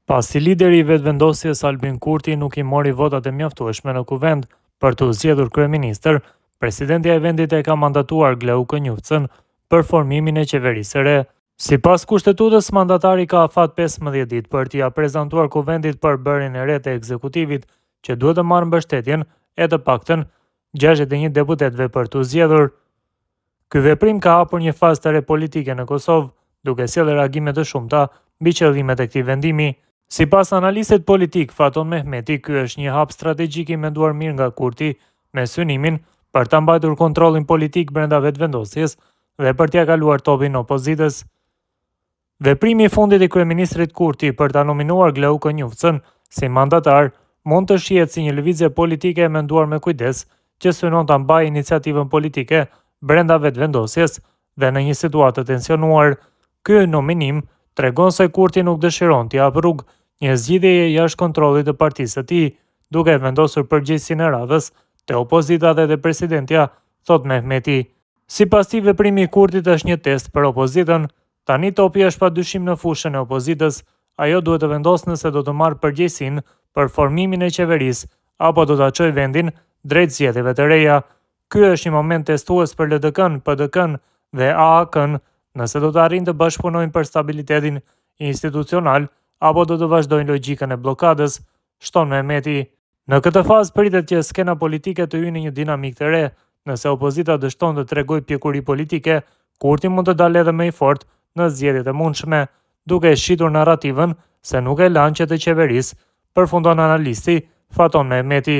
Pasi lideri i vetëvendosjes Albin Kurti nuk i mori votat e mjaftueshme në kuvend për të zgjedhur kryeministër, presidentja e vendit e ka mandatuar Glau Kënjufcën për formimin e qeverisë së re. Sipas kushtetutës, mandatari ka afat 15 ditë për t'i prezantuar kuvendit për bërjen e re të ekzekutivit, që duhet të marrë mbështetjen e të paktën 61 deputetëve për t'u zgjedhur. Ky veprim ka hapur një fazë të re politike në Kosovë, duke sjellë reagime të shumta mbi qëllimet e këtij vendimi. Sipas analistit politik Faton Mehmeti, ky është një hap strategjik i menduar mirë nga Kurti, me synimin për ta mbajtur kontrollin politik brenda vetëvendosjes dhe për t'ia kaluar topin opozitës. Veprimi i fundit i kryeministrit Kurti për ta nominuar Glau Kënjufcën si mandatar mund të shihet si një lëvizje politike e menduar me kujdes, që synon ta mbajë iniciativën politike brenda vetëvendosjes dhe në një situatë të tensionuar. Ky nominim tregon se Kurti nuk dëshiron t'i japë rrugë një zgjidhjeje jashtë kontrollit të partisë së tij, duke vendosur përgjegjësinë e radhës te opozita dhe te presidentja, thot Mehmeti. Sipas tij, veprimi i Kurtit është një test për opozitën. Tani topi është padyshim në fushën e opozitës. Ajo duhet të vendosë nëse do të marrë përgjegjësinë për formimin e qeverisë apo do ta çojë vendin drejt zgjedhjeve të reja. Ky është një moment testues për LDK-n, PDK-n dhe AAK-n, nëse do të arrijnë të bashkëpunojnë për stabilitetin institucional apo do të vazhdojnë logjikën e bllokadës, shton Mehmeti. Në këtë fazë pritet që skena politike të hyjë në një dinamikë të re. Nëse opozita dështon të tregojë pjekuri politike, Kurti mund të dalë edhe më i fortë në zgjedhjet e mundshme, duke shitur narrativën se nuk e lan që të qeverisë, përfundon analisti Faton Mehmeti.